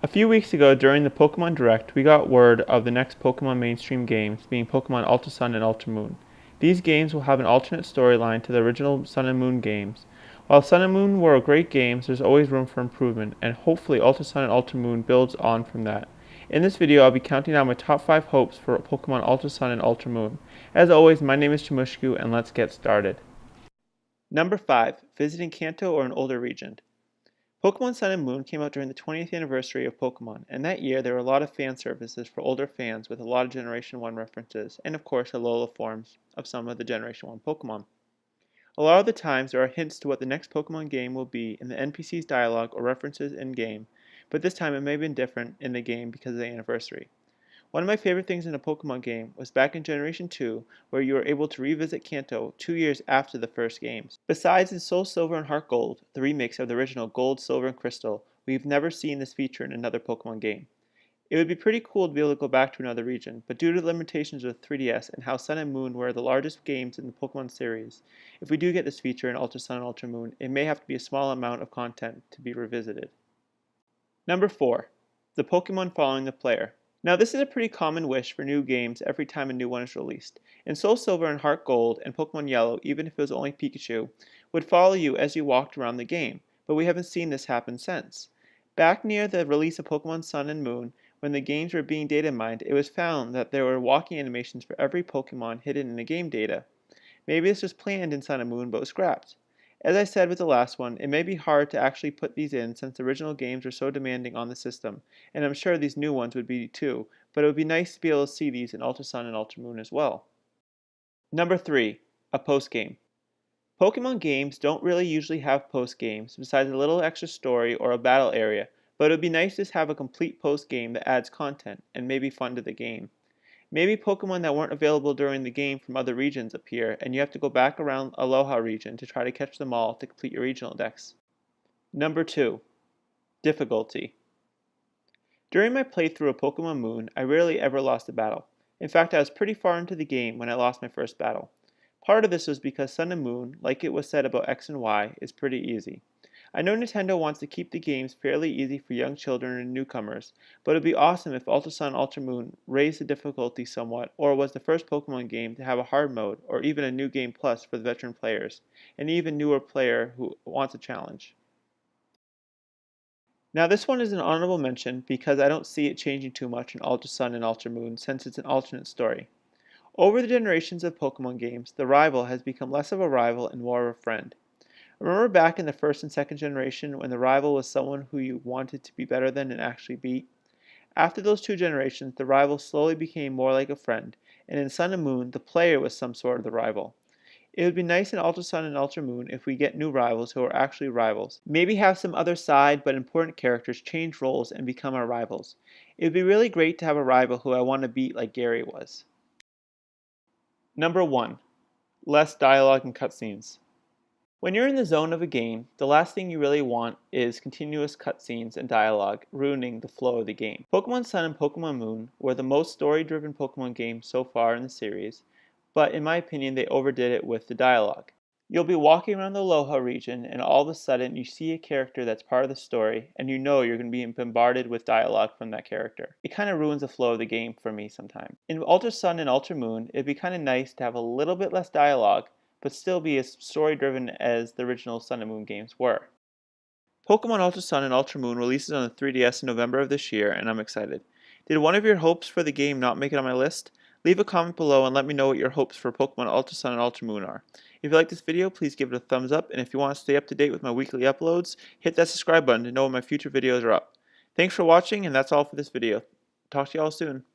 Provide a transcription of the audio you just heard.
A few weeks ago during the Pokemon Direct, we got word of the next Pokemon mainstream games being Pokemon Ultra Sun and Ultra Moon. These games will have an alternate storyline to the original Sun and Moon games. While Sun and Moon were great games, there's always room for improvement, and hopefully Ultra Sun and Ultra Moon builds on from that. In this video, I'll be counting down my top 5 hopes for Pokemon Ultra Sun and Ultra Moon. As always, my name is Chamushgoo, and let's get started. Number 5. Visiting Kanto or an older region. Pokemon Sun and Moon came out during the 20th anniversary of Pokemon, and that year there were a lot of fan services for older fans with a lot of Generation 1 references, and of course Alola forms of some of the Generation 1 Pokemon. A lot of the times there are hints to what the next Pokemon game will be in the NPC's dialogue or references in-game, but this time it may have been different in the game because of the anniversary. One of my favorite things in a Pokemon game was back in Generation 2, where you were able to revisit Kanto 2 years after the first games. Besides in Soul Silver and Heart Gold, the remakes of the original Gold, Silver, and Crystal, we've never seen this feature in another Pokemon game. It would be pretty cool to be able to go back to another region, but due to the limitations of 3DS and how Sun and Moon were the largest games in the Pokemon series, if we do get this feature in Ultra Sun and Ultra Moon, it may have to be a small amount of content to be revisited. Number 4. The Pokemon following the player. Now this is a pretty common wish for new games every time a new one is released. In Soul Silver and Heart Gold and Pokemon Yellow, even if it was only Pikachu, would follow you as you walked around the game, but we haven't seen this happen since. Back near the release of Pokemon Sun and Moon, when the games were being data mined, it was found that there were walking animations for every Pokemon hidden in the game data. Maybe this was planned in Sun and Moon but was scrapped. As I said with the last one, it may be hard to actually put these in since the original games were so demanding on the system, and I'm sure these new ones would be too, but it would be nice to be able to see these in Ultra Sun and Ultra Moon as well. Number 3. A post-game. Pokemon games don't really usually have post-games besides a little extra story or a battle area, but it would be nice to have a complete post-game that adds content and maybe fun to the game. Maybe Pokemon that weren't available during the game from other regions appear, and you have to go back around Aloha region to try to catch them all to complete your regional dex. Number 2. Difficulty. During my playthrough of Pokemon Moon, I rarely ever lost a battle. In fact, I was pretty far into the game when I lost my first battle. Part of this was because Sun and Moon, like it was said about X and Y, is pretty easy. I know Nintendo wants to keep the games fairly easy for young children and newcomers, but it would be awesome if Ultra Sun Ultra Moon raised the difficulty somewhat or was the first Pokemon game to have a hard mode or even a new game plus for the veteran players, and even newer player who wants a challenge. Now this one is an honorable mention because I don't see it changing too much in Ultra Sun and Ultra Moon since it's an alternate story. Over the generations of Pokemon games, the rival has become less of a rival and more of a friend. Remember back in the first and second generation when the rival was someone who you wanted to be better than and actually beat? After those two generations, the rival slowly became more like a friend, and in Sun and Moon, the player was some sort of the rival. It would be nice in Ultra Sun and Ultra Moon if we get new rivals who are actually rivals. Maybe have some other side but important characters change roles and become our rivals. It would be really great to have a rival who I want to beat like Gary was. Number 1. Less dialogue and cutscenes. When you're in the zone of a game, the last thing you really want is continuous cutscenes and dialogue ruining the flow of the game. Pokemon Sun and Pokemon Moon were the most story-driven Pokemon games so far in the series, but in my opinion they overdid it with the dialogue. You'll be walking around the Aloha region and all of a sudden you see a character that's part of the story and you know you're going to be bombarded with dialogue from that character. It kind of ruins the flow of the game for me sometimes. In Ultra Sun and Ultra Moon, it'd be kind of nice to have a little bit less dialogue but still be as story-driven as the original Sun and Moon games were. Pokemon Ultra Sun and Ultra Moon releases on the 3DS in November of this year, and I'm excited. Did one of your hopes for the game not make it on my list? Leave a comment below and let me know what your hopes for Pokemon Ultra Sun and Ultra Moon are. If you like this video, please give it a thumbs up, and if you want to stay up to date with my weekly uploads, hit that subscribe button to know when my future videos are up. Thanks for watching, and that's all for this video. Talk to y'all soon.